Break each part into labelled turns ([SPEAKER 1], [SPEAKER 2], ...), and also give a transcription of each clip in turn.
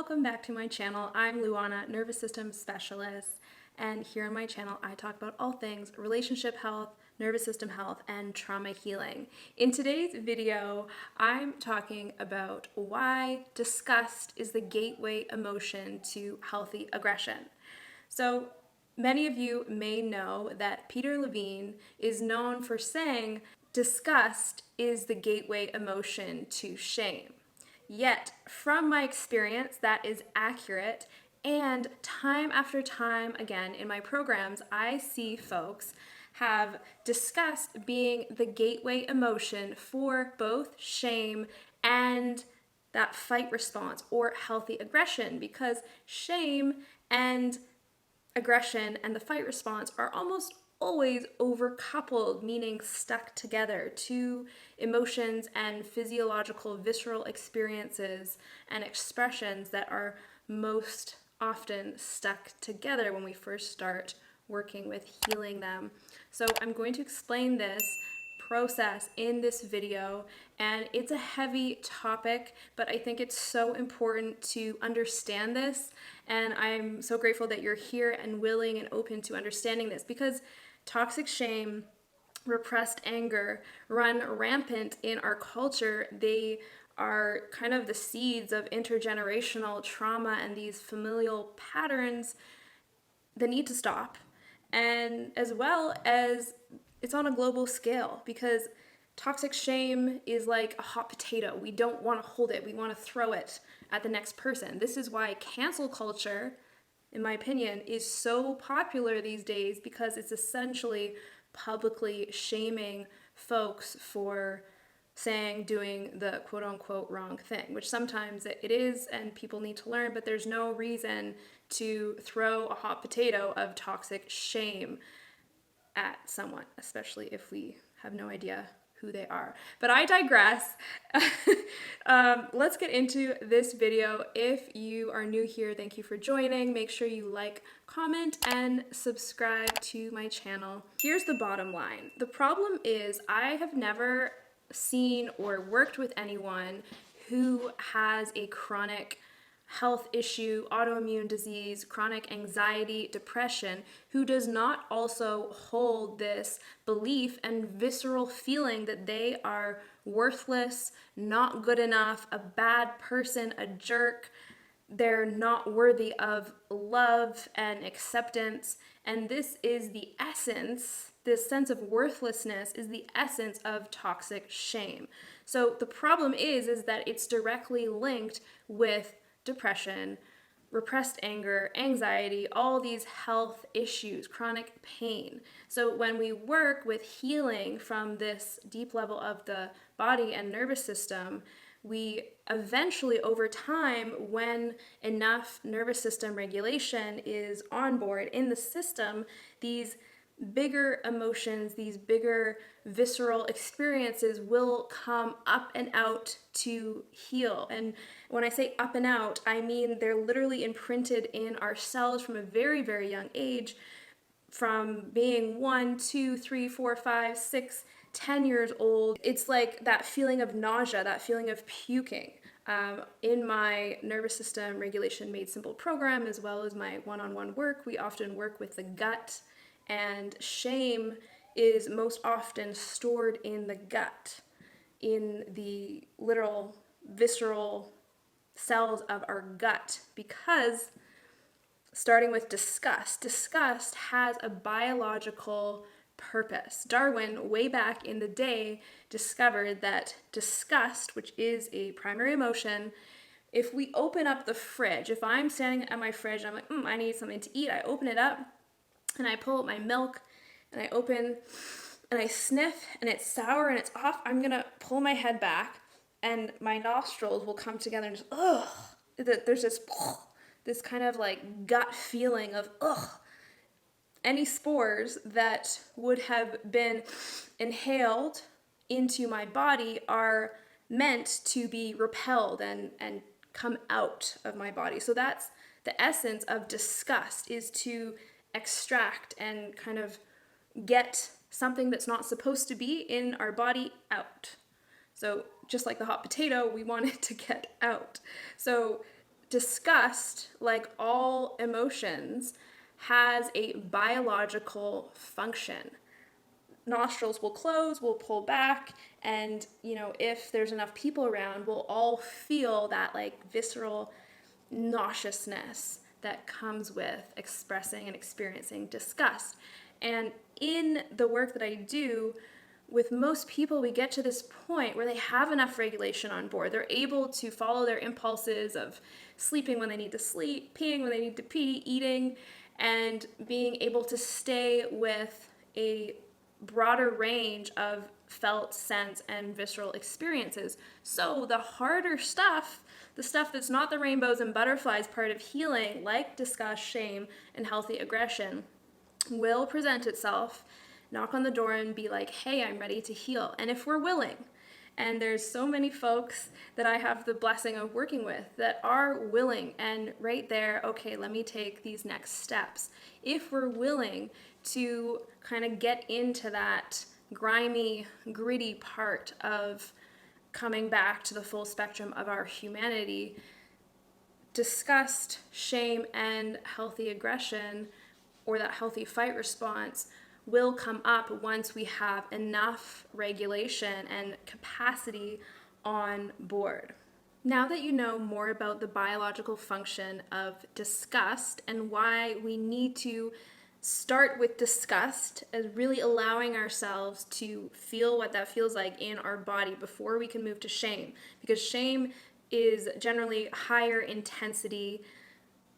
[SPEAKER 1] welcome back to my channel. I'm Luana, nervous system specialist, and here on my channel I talk about all things relationship health, nervous system health, and trauma healing. In today's video, I'm talking about why disgust is the gateway emotion to healthy aggression. So many of you may know that Peter Levine is known for saying disgust is the gateway emotion to shame. Yet, from my experience, that is accurate. And time after time, again, in my programs, I see folks have disgust being the gateway emotion for both shame and that fight response or healthy aggression, because shame and aggression and the fight response are almost always overcoupled, meaning stuck together. Two emotions and physiological, visceral experiences and expressions that are most often stuck together when we first start working with healing them. So I'm going to explain this process in this video, and it's a heavy topic, but I think it's so important to understand this, and I'm so grateful that you're here and willing and open to understanding this, because toxic shame, repressed anger run rampant in our culture. They are kind of the seeds of intergenerational trauma and these familial patterns that need to stop, and as well as it's on a global scale, because toxic shame is like a hot potato. We don't want to hold it. We want to throw it at the next person. This is why cancel culture, in my opinion, is so popular these days, because it's essentially publicly shaming folks for saying, doing the quote unquote wrong thing, which sometimes it is and people need to learn, but there's no reason to throw a hot potato of toxic shame at someone, especially if we have no idea who they are. But I digress. Let's get into this video. If you are new here, thank you for joining. Make sure you like, comment, and subscribe to my channel. Here's the bottom line. The problem is I have never seen or worked with anyone who has a chronic health issue, autoimmune disease, chronic anxiety, depression, who does not also hold this belief and visceral feeling that they are worthless, not good enough, a bad person, a jerk, they're not worthy of love and acceptance. And this is the essence, this sense of worthlessness is the essence of toxic shame. So the problem is that it's directly linked with depression, repressed anger, anxiety, all these health issues, chronic pain. So when we work with healing from this deep level of the body and nervous system, we eventually, over time, when enough nervous system regulation is on board in the system, these bigger emotions, these bigger visceral experiences will come up and out to heal. And when I say up and out, I mean they're literally imprinted in our cells from a very, very young age, from being 1, 2, 3, 4, 5, 6, 10 years old. It's like that feeling of nausea, that feeling of puking. In my nervous system regulation made simple program, as well as my one-on-one work, we often work with the gut, and shame is most often stored in the gut, in the literal visceral cells of our gut, because starting with disgust has a biological purpose. Darwin, way back in the day, discovered that disgust, which is a primary emotion, if we open up the fridge, if I'm standing at my fridge and I'm like, I need something to eat, I open it up and I pull out my milk and I open and I sniff and it's sour and it's off, I'm gonna pull my head back and my nostrils will come together and just, there's this kind of like gut feeling of any spores that would have been inhaled into my body are meant to be repelled and come out of my body. So that's the essence of disgust, is to extract and kind of get something that's not supposed to be in our body out. So just like the hot potato, we want it to get out. So disgust, like all emotions, has a biological function. Nostrils will close, we'll pull back, and if there's enough people around, we'll all feel that like visceral nauseousness that comes with expressing and experiencing disgust. And in the work that I do, with most people, we get to this point where they have enough regulation on board. They're able to follow their impulses of sleeping when they need to sleep, peeing when they need to pee, eating, and being able to stay with a broader range of felt, sense, and visceral experiences. So the harder stuff, the stuff that's not the rainbows and butterflies part of healing, like disgust, shame, and healthy aggression, will present itself, knock on the door, and be like, hey, I'm ready to heal. And if we're willing, and there's so many folks that I have the blessing of working with that are willing and right there, okay, let me take these next steps. If we're willing to kind of get into that grimy, gritty part of coming back to the full spectrum of our humanity, disgust, shame, and healthy aggression, or that healthy fight response, will come up once we have enough regulation and capacity on board. Now that you know more about the biological function of disgust and why we need to start with disgust as really allowing ourselves to feel what that feels like in our body before we can move to shame, because shame is generally higher intensity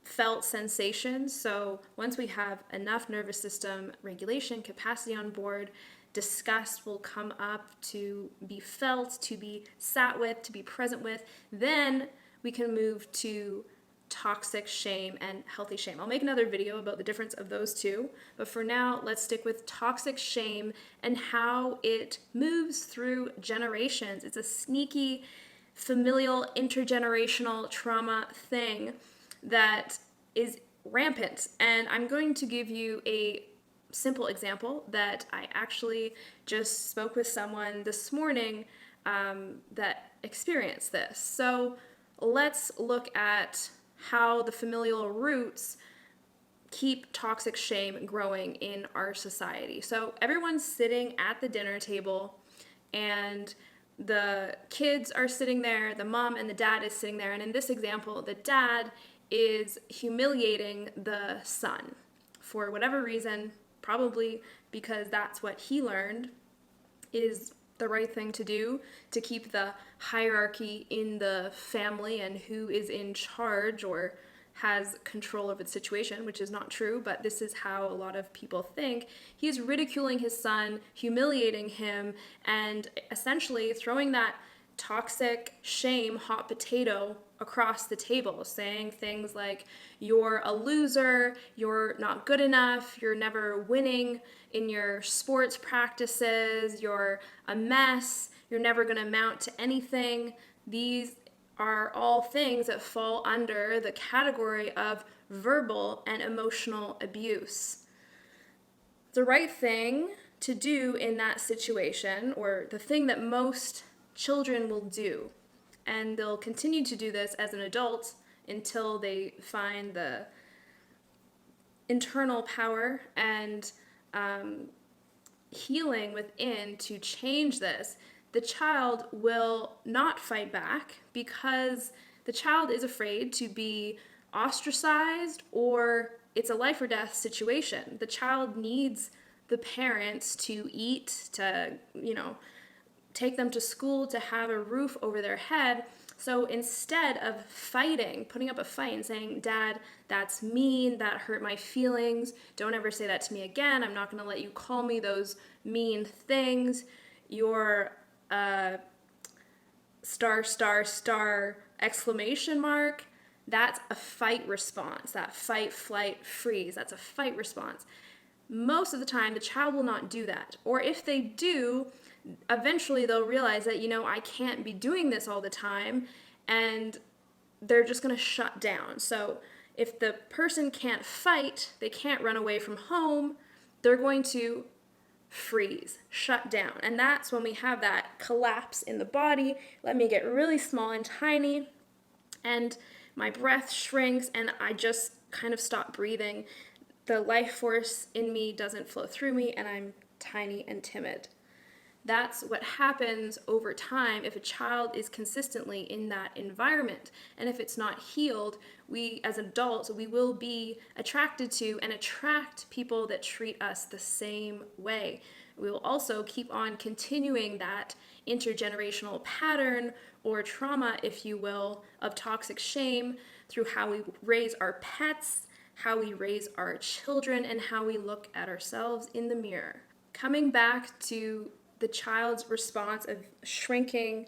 [SPEAKER 1] felt sensations. So once we have enough nervous system regulation capacity on board, disgust will come up to be felt, to be sat with, to be present with. Then we can move to toxic shame and healthy shame. I'll make another video about the difference of those two, but for now, let's stick with toxic shame and how it moves through generations. It's a sneaky, familial, intergenerational trauma thing that is rampant. And I'm going to give you a simple example that I actually just spoke with someone this morning that experienced this. So let's look at how the familial roots keep toxic shame growing in our society. So everyone's sitting at the dinner table and the kids are sitting there, the mom and the dad is sitting there, and in this example, the dad is humiliating the son for whatever reason, probably because that's what he learned is the right thing to do to keep the hierarchy in the family and who is in charge or has control over the situation, which is not true, but this is how a lot of people think. He's ridiculing his son, humiliating him, and essentially throwing that toxic shame hot potato across the table, saying things like, you're a loser, you're not good enough, you're never winning in your sports practices, you're a mess, you're never going to amount to anything. These are all things that fall under the category of verbal and emotional abuse. The right thing to do in that situation, or the thing that most children will do, and they'll continue to do this as an adult until they find the internal power and healing within to change this. The child will not fight back because the child is afraid to be ostracized, or it's a life or death situation. The child needs the parents to eat, to, take them to school, to have a roof over their head. So instead of fighting, putting up a fight and saying, Dad, that's mean, that hurt my feelings, don't ever say that to me again, I'm not going to let you call me those mean things, you're exclamation mark, that's a fight response. That fight, flight, freeze, that's a fight response. Most of the time, the child will not do that. Or if they do, eventually they'll realize that, I can't be doing this all the time, and they're just going to shut down. So if the person can't fight, they can't run away from home, they're going to freeze, shut down. And that's when we have that collapse in the body. Let me get really small and tiny. And my breath shrinks and I just kind of stop breathing. The life force in me doesn't flow through me and I'm tiny and timid. That's what happens over time if a child is consistently in that environment. And if it's not healed, we as adults, we will be attracted to and attract people that treat us the same way. We will also keep on continuing that intergenerational pattern or trauma, if you will, of toxic shame through how we raise our pets, how we raise our children, and how we look at ourselves in the mirror. Coming back to the child's response of shrinking,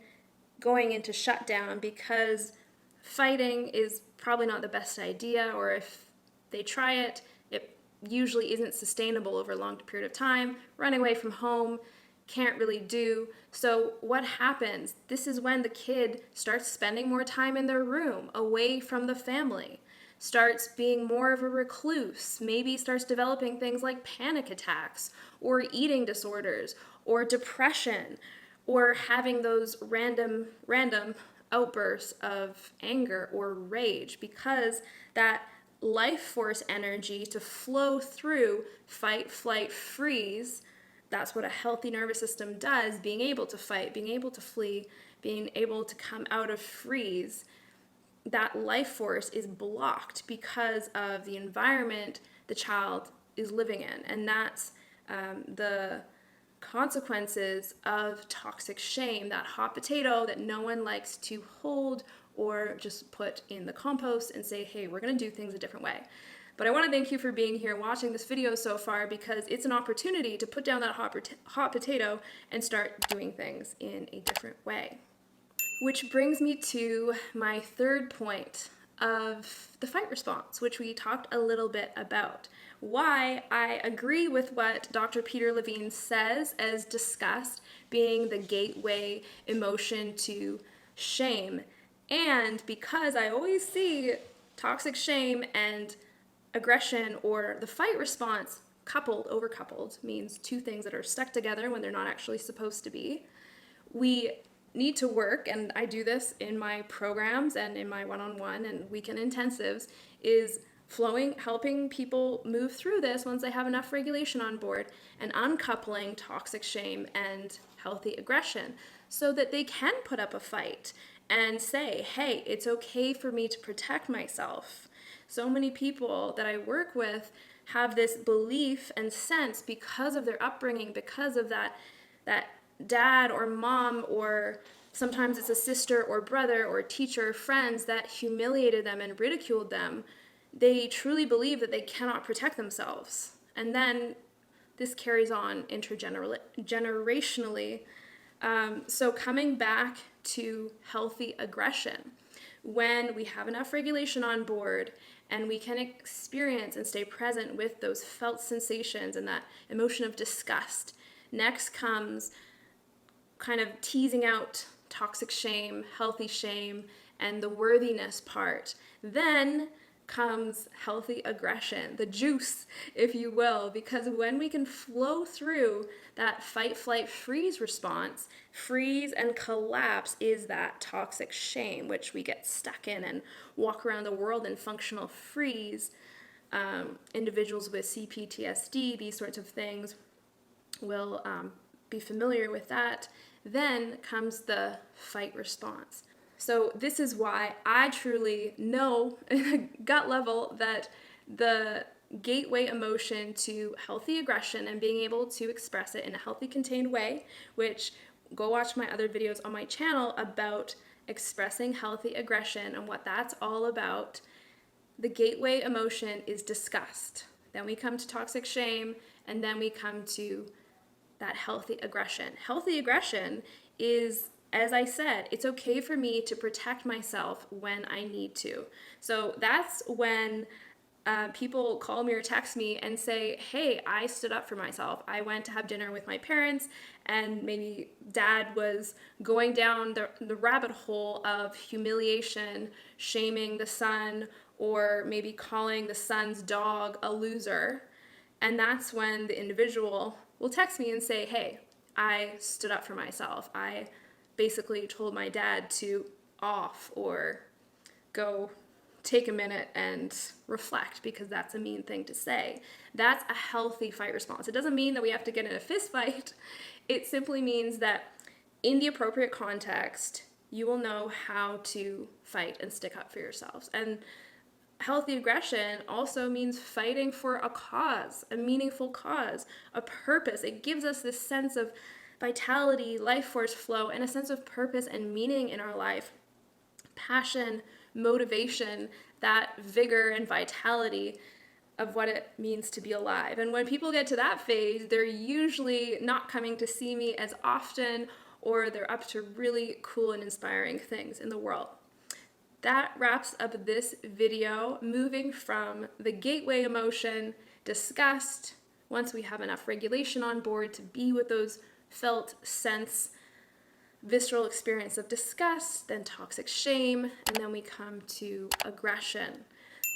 [SPEAKER 1] going into shutdown because fighting is probably not the best idea, or if they try it, it usually isn't sustainable over a long period of time. Running away from home can't really do. So what happens? This is when the kid starts spending more time in their room, away from the family, starts being more of a recluse, maybe starts developing things like panic attacks or eating disorders or depression, or having those random outbursts of anger or rage, because that life force energy to flow through fight, flight, freeze, that's what a healthy nervous system does, being able to fight, being able to flee, being able to come out of freeze, that life force is blocked because of the environment the child is living in. And that's the consequences of toxic shame, that hot potato that no one likes to hold or just put in the compost and say, hey, we're going to do things a different way. But I want to thank you for being here watching this video so far, because it's an opportunity to put down that hot potato and start doing things in a different way. Which brings me to my third point of the fight response, which we talked a little bit about. Why I agree with what Dr. Peter Levine says as disgust being the gateway emotion to shame. And because I always see toxic shame and aggression, or the fight response overcoupled, means two things that are stuck together when they're not actually supposed to be. We need to work, and I do this in my programs and in my one-on-one and weekend intensives, is helping people move through this once they have enough regulation on board, and uncoupling toxic shame and healthy aggression so that they can put up a fight and say, hey, it's okay for me to protect myself. So many people that I work with have this belief and sense, because of their upbringing, because of that dad or mom, or sometimes it's a sister or brother or teacher or friends that humiliated them and ridiculed them. They truly believe that they cannot protect themselves. And then this carries on intergenerationally. So coming back to healthy aggression, when we have enough regulation on board and we can experience and stay present with those felt sensations and that emotion of disgust, next comes kind of teasing out toxic shame, healthy shame, and the worthiness part. Then comes healthy aggression, the juice, if you will, because when we can flow through that fight, flight, freeze response, freeze and collapse is that toxic shame, which we get stuck in and walk around the world in functional freeze. Individuals with CPTSD, these sorts of things, will be familiar with that. Then comes the fight response. So this is why I truly know in a gut level that the gateway emotion to healthy aggression and being able to express it in a healthy, contained way, which go watch my other videos on my channel about expressing healthy aggression and what that's all about. The gateway emotion is disgust. Then we come to toxic shame, and then we come to that healthy aggression. Healthy aggression is, as I said, it's okay for me to protect myself when I need to. So that's when people call me or text me and say, hey, I stood up for myself. I went to have dinner with my parents, and maybe dad was going down the rabbit hole of humiliation, shaming the son, or maybe calling the son's dog a loser. And that's when the individual will text me and say, hey, I stood up for myself. I basically told my dad to off or go take a minute and reflect, because that's a mean thing to say. That's a healthy fight response. It doesn't mean that we have to get in a fist fight. It simply means that in the appropriate context, you will know how to fight and stick up for yourselves. And healthy aggression also means fighting for a cause, a meaningful cause, a purpose. It gives us this sense of vitality, life force flow, and a sense of purpose and meaning in our life. Passion, motivation, that vigor and vitality of what it means to be alive. And when people get to that phase, they're usually not coming to see me as often, or they're up to really cool and inspiring things in the world. That wraps up this video, moving from the gateway emotion, disgust, once we have enough regulation on board to be with those felt sense, visceral experience of disgust, then toxic shame, and then we come to aggression.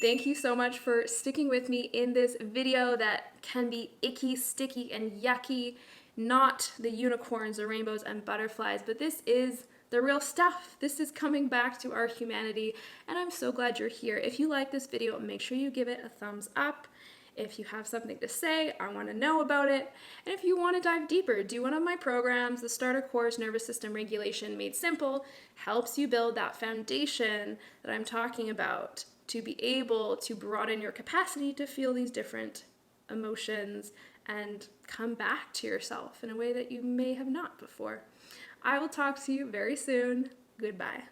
[SPEAKER 1] Thank you so much for sticking with me in this video that can be icky, sticky, and yucky. Not the unicorns, the rainbows, and butterflies, but this is the real stuff. This is coming back to our humanity, and I'm so glad you're here. If you like this video, make sure you give it a thumbs up. If you have something to say, I want to know about it. And if you want to dive deeper, do one of my programs. The starter course, Nervous System Regulation Made Simple, helps you build that foundation that I'm talking about to be able to broaden your capacity to feel these different emotions and come back to yourself in a way that you may have not before. I will talk to you very soon. Goodbye.